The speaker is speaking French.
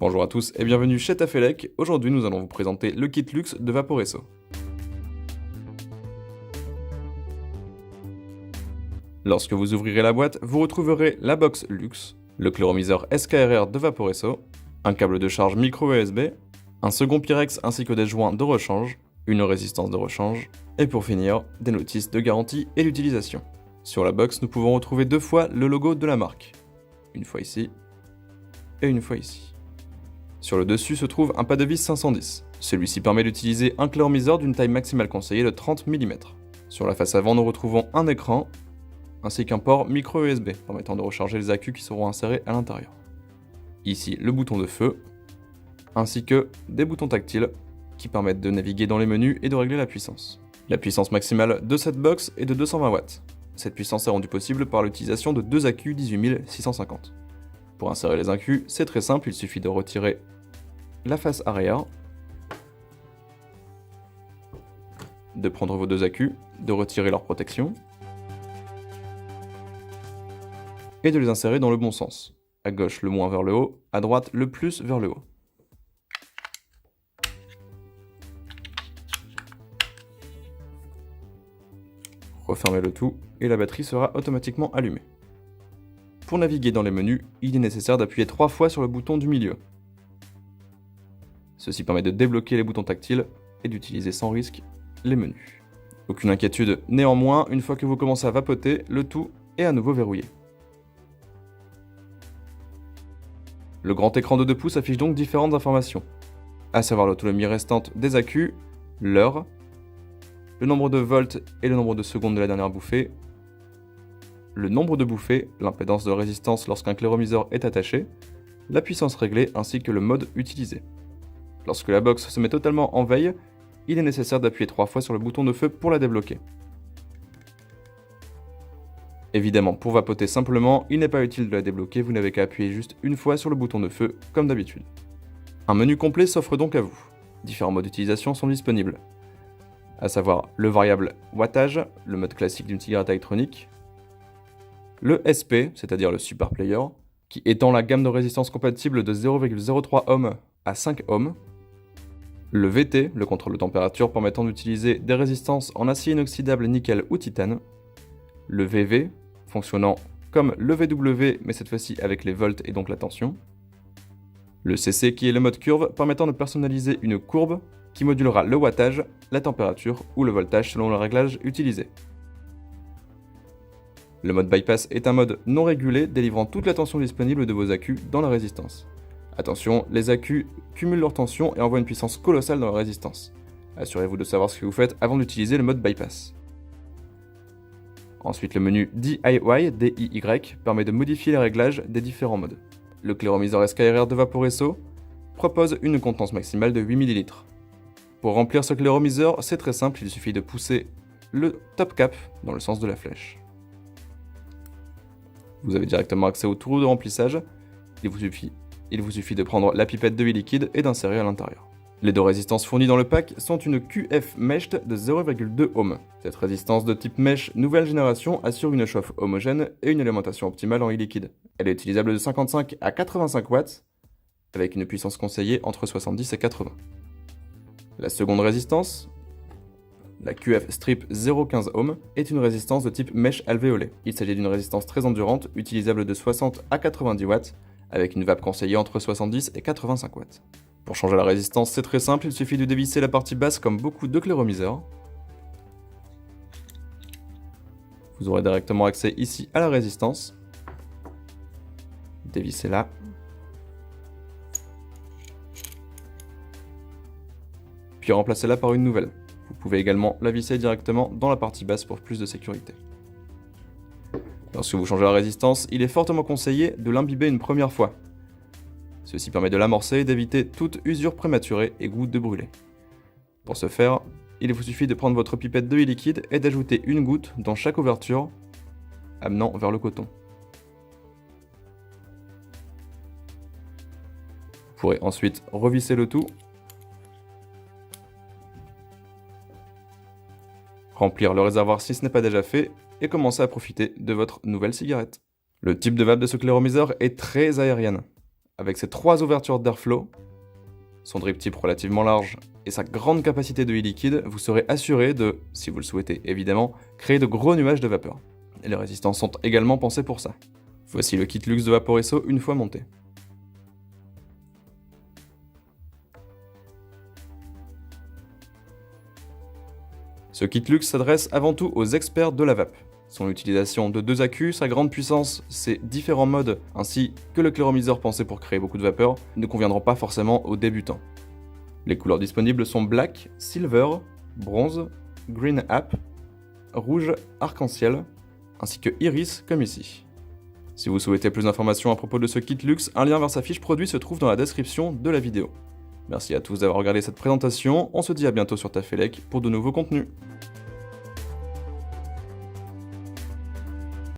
Bonjour à tous et bienvenue chez Tafelec. Aujourd'hui, nous allons vous présenter le kit luxe de Vaporesso. Lorsque vous ouvrirez la boîte, vous retrouverez la box luxe, le chloromiseur SKRR de Vaporesso, un câble de charge micro USB, un second Pyrex ainsi que des joints de rechange, une résistance de rechange, et pour finir, des notices de garantie et d'utilisation. Sur la box, nous pouvons retrouver deux fois le logo de la marque. Une fois ici, et une fois ici. Sur le dessus se trouve un pas de vis 510. Celui-ci permet d'utiliser un chloromiseur d'une taille maximale conseillée de 30 mm. Sur la face avant, nous retrouvons un écran, ainsi qu'un port micro USB, permettant de recharger les accus qui seront insérés à l'intérieur. Ici, le bouton de feu, ainsi que des boutons tactiles, qui permettent de naviguer dans les menus et de régler la puissance. La puissance maximale de cette box est de 220 watts. Cette puissance est rendue possible par l'utilisation de deux accus 18650. Pour insérer les accus, c'est très simple, il suffit de retirer la face arrière, de prendre vos deux accus, de retirer leur protection, et de les insérer dans le bon sens. À gauche le moins vers le haut, à droite le plus vers le haut. Refermez le tout et la batterie sera automatiquement allumée. Pour naviguer dans les menus, il est nécessaire d'appuyer 3 fois sur le bouton du milieu. Ceci permet de débloquer les boutons tactiles et d'utiliser sans risque les menus. Aucune inquiétude néanmoins, une fois que vous commencez à vapoter, le tout est à nouveau verrouillé. Le grand écran de 2 pouces affiche donc différentes informations, à savoir l'autonomie restante des accus, l'heure, le nombre de volts et le nombre de secondes de la dernière bouffée, le nombre de bouffées, l'impédance de résistance lorsqu'un chloromiseur est attaché, la puissance réglée ainsi que le mode utilisé. Lorsque la box se met totalement en veille, il est nécessaire d'appuyer 3 fois sur le bouton de feu pour la débloquer. Évidemment, pour vapoter simplement, il n'est pas utile de la débloquer, vous n'avez qu'à appuyer juste une fois sur le bouton de feu, comme d'habitude. Un menu complet s'offre donc à vous. Différents modes d'utilisation sont disponibles, à savoir le variable wattage, le mode classique d'une cigarette électronique, le SP, c'est-à-dire le super player, qui étend la gamme de résistance compatible de 0,03 ohm à 5 ohms, le VT, le contrôle de température permettant d'utiliser des résistances en acier inoxydable nickel ou titane, le VV, fonctionnant comme le VW mais cette fois-ci avec les volts et donc la tension, le CC qui est le mode curve permettant de personnaliser une courbe qui modulera le wattage, la température ou le voltage selon le réglage utilisé. Le mode bypass est un mode non régulé délivrant toute la tension disponible de vos accus dans la résistance. Attention, les accus cumulent leur tension et envoient une puissance colossale dans la résistance. Assurez-vous de savoir ce que vous faites avant d'utiliser le mode bypass. Ensuite, le menu DIY permet de modifier les réglages des différents modes. Le chloromiseur SKRR de Vaporesso propose une contenance maximale de 8 ml. Pour remplir ce chloromiseur, c'est très simple, il suffit de pousser le top cap dans le sens de la flèche. Vous avez directement accès au trou de remplissage, il vous suffit de prendre la pipette de liquide et d'insérer à l'intérieur. Les deux résistances fournies dans le pack sont une QF Meshed de 0,2 ohm. Cette résistance de type mesh nouvelle génération assure une chauffe homogène et une alimentation optimale en e-liquide. Elle est utilisable de 55 à 85 watts, avec une puissance conseillée entre 70 et 80. La seconde résistance, la QF Strip 0,15 ohm, est une résistance de type mesh alvéolé. Il s'agit d'une résistance très endurante, utilisable de 60 à 90 watts, avec une vape conseillée entre 70 et 85 watts. Pour changer la résistance, c'est très simple, il suffit de dévisser la partie basse comme beaucoup de chloromiseurs. Vous aurez directement accès ici à la résistance. Dévissez-la. Puis remplacez-la par une nouvelle. Vous pouvez également la visser directement dans la partie basse pour plus de sécurité. Lorsque vous changez la résistance, il est fortement conseillé de l'imbiber une première fois. Ceci permet de l'amorcer et d'éviter toute usure prématurée et goutte de brûlé. Pour ce faire, il vous suffit de prendre votre pipette de liquide et d'ajouter une goutte dans chaque ouverture, amenant vers le coton. Vous pourrez ensuite revisser le tout, remplir le réservoir si ce n'est pas déjà fait, et commencer à profiter de votre nouvelle cigarette. Le type de vape de ce chloromiseur est très aérienne. Avec ses 3 ouvertures d'airflow, son drip tip relativement large et sa grande capacité de e-liquide, vous serez assuré de, si vous le souhaitez évidemment, créer de gros nuages de vapeur. Et les résistances sont également pensées pour ça. Voici le kit luxe de Vaporesso une fois monté. Ce kit luxe s'adresse avant tout aux experts de la vape. Son utilisation de 2 accus, sa grande puissance, ses différents modes, ainsi que le chloromiseur pensé pour créer beaucoup de vapeur, ne conviendront pas forcément aux débutants. Les couleurs disponibles sont Black, Silver, Bronze, Green App, Rouge Arc-en-Ciel, ainsi que Iris comme ici. Si vous souhaitez plus d'informations à propos de ce kit luxe, un lien vers sa fiche produit se trouve dans la description de la vidéo. Merci à tous d'avoir regardé cette présentation, on se dit à bientôt sur Tafelec pour de nouveaux contenus.